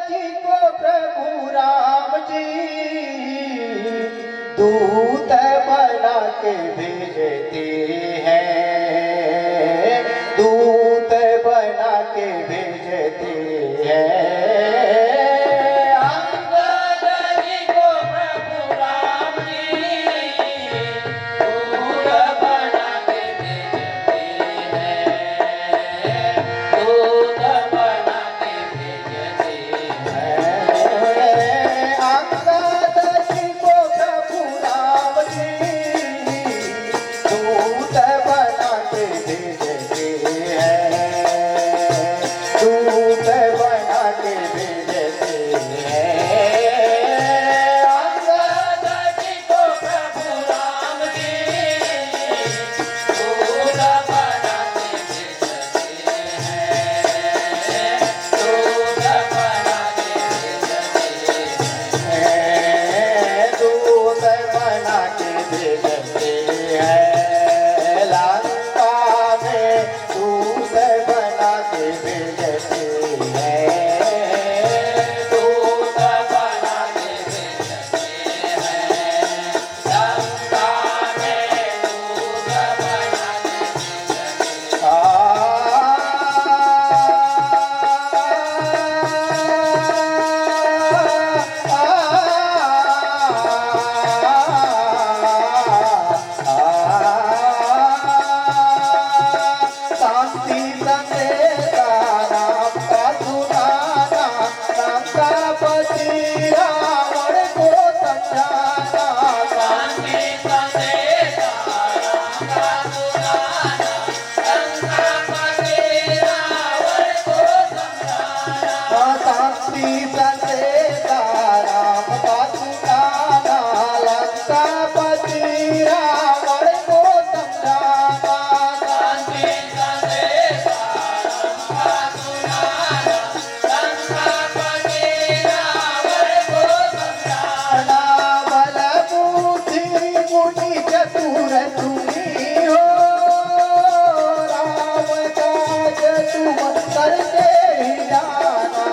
जी को प्रभु राम जी दूत बना के भेजते हैं, दूत बना के भेजते हैं। करके ही जाना,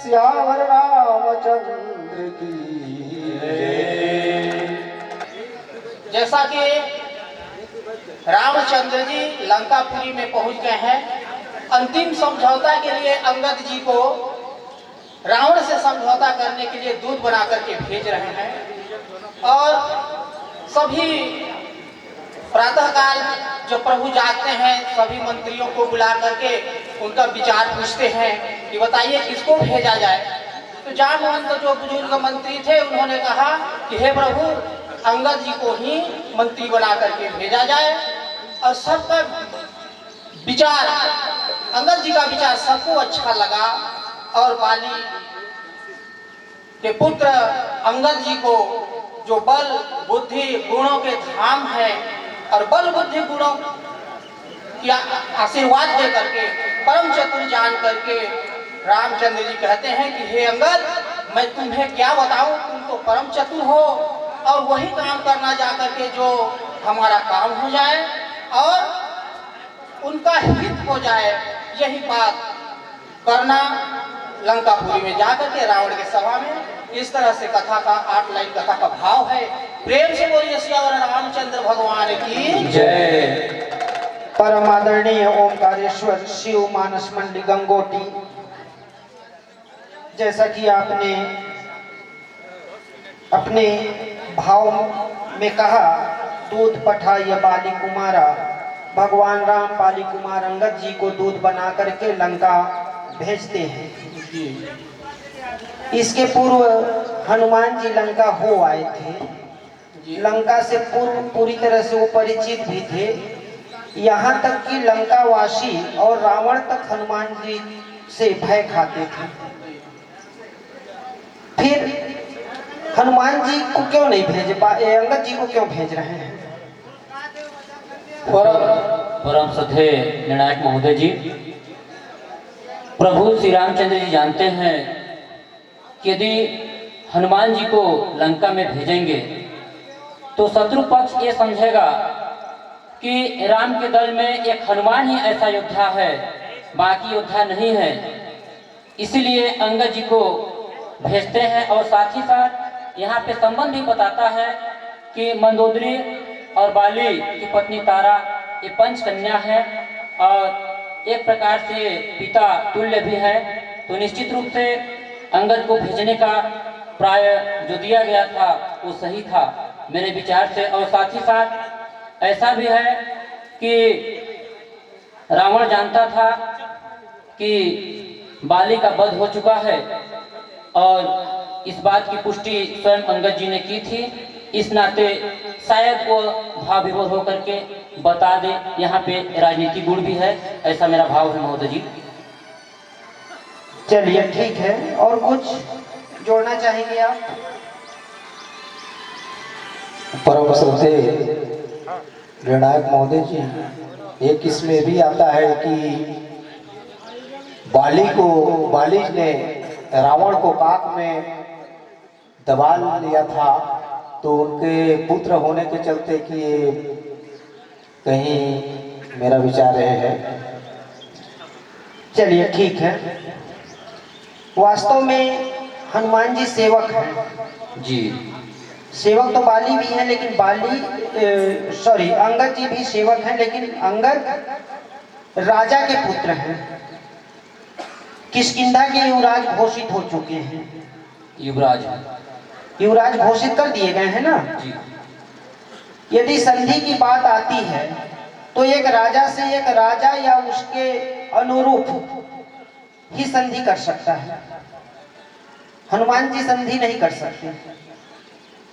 सियावर रामचंद्र की। जैसा कि रामचंद्र जी लंकापुरी में पहुंच गए हैं, अंतिम समझौता के लिए अंगद जी को रावण से समझौता करने के लिए दूत बना करके भेज रहे हैं। और सभी प्रातःकाल जो प्रभु जागते हैं, सभी मंत्रियों को बुला करके उनका विचार पूछते हैं कि बताइए किसको भेजा जाए। तो जामवंत जो बुजुर्ग मंत्री थे, उन्होंने कहा कि हे प्रभु, अंगद जी को ही मंत्री बना करके भेजा जाए। और सबका विचार, अंगद जी का विचार सबको अच्छा लगा। और बाली के पुत्र अंगद जी को जो बल बुद्धि गुणों के धाम है, और बल बुद्धि गुणों की आशीर्वाद दे करके, परम चतुर जान करके रामचंद्र जी कहते हैं कि हे अंगद, मैं तुम्हें क्या बताऊं, तुम तो परम चतुर हो, और वही काम करना जा करके जो हमारा काम हो जाए और उनका हित हो जाए, यही बात करना। लंकापुरी में जाकर के रावण के सभा में इस तरह से कथा का 8 लाइन कथा का भाव है। प्रेम से बोलिए सियावर रामचंद्र भगवान की जय। परम आदरणीय ओमकारेश्वर शिव मानस मंडी गंगोटी, जैसा कि आपने अपने भाव में कहा, दूध पठाइए बाली कुमारा, भगवान राम बाली कुमार अंगद जी को दूध बना करके लंका भेजते हैं। इसके पूर्व हनुमान जी लंका हो आए थे। लंका से पूरी तरह से वो परिचित भी थे, यहाँ तक कि लंकावासी और रावण तक हनुमान जी से भय खाते थे। फिर हनुमान जी को क्यों नहीं भेज पाए, अंगद जी को क्यों भेज रहे हैं? परम श्रद्धेय निर्णायक महोदय जी, प्रभु श्री रामचंद्र जी जानते हैं कि यदि हनुमान जी को लंका में भेजेंगे तो शत्रु पक्ष ये समझेगा कि राम के दल में एक हनुमान ही ऐसा योद्धा है, बाकी योद्धा नहीं है। इसीलिए अंगद जी को भेजते हैं। और साथ ही साथ यहाँ पे संबंध भी बताता है कि मंदोदरी और बाली की पत्नी तारा ये पंच कन्या है और एक प्रकार से पिता तुल्य भी है। तो निश्चित रूप से अंगद को भेजने का प्राय जो दिया गया था वो सही था मेरे विचार से। और साथ ही साथ ऐसा भी है कि रावण जानता था कि बाली का वध हो चुका है और इस बात की पुष्टि स्वयं अंगद जी ने की थी। इस नाते शायद वो भाव विभोर होकर के बता दे। यहाँ पे राजनीति गुण भी है, ऐसा मेरा भाव है महोदय जी। चलिए ठीक है, और कुछ जोड़ना चाहेंगे आप? परम श्रद्धेय निर्णायक महोदय जी, एक इसमें भी आता है कि बाली ने रावण को काक में दबा लिया था, तो उनके पुत्र होने के चलते कि ये कहीं मेरा विचार है। चलिए ठीक है, वास्तव में हनुमान जी सेवक हैं जी। सेवक तो बाली भी हैं, लेकिन अंगद जी भी सेवक हैं, लेकिन अंगद राजा के पुत्र हैं, किष्किंधा के युवराज घोषित हो चुके हैं। युवराज घोषित कर दिए गए हैं ना जी। यदि संधि की बात आती है तो एक राजा से एक राजा या उसके अनुरूप ही संधि कर सकता है। हनुमान जी संधि नहीं कर सकते,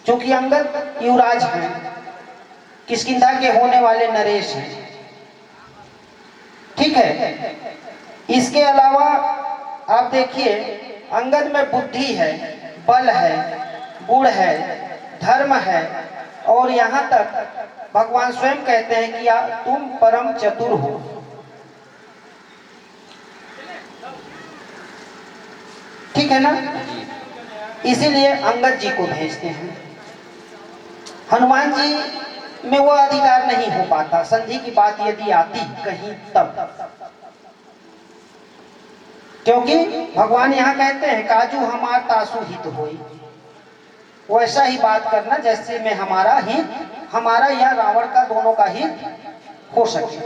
क्योंकि अंगद युवराज हैं, किष्किंधा के होने वाले नरेश हैं। ठीक है। इसके अलावा आप देखिए, अंगद में बुद्धि है, बल है, गुण है, धर्म है, और यहाँ तक भगवान स्वयं कहते हैं कि तुम परम चतुर हो। ठीक है ना? इसीलिए अंगद जी को भेजते हैं। हनुमान जी में वो अधिकार नहीं हो पाता। संधि की बात यदि आती कहीं तब, क्योंकि भगवान यहाँ कहते हैं काजू हमार तासु हित होई, वैसा ही बात करना जैसे में हमारा हित, हमारा या रावण का दोनों का हित हो सके।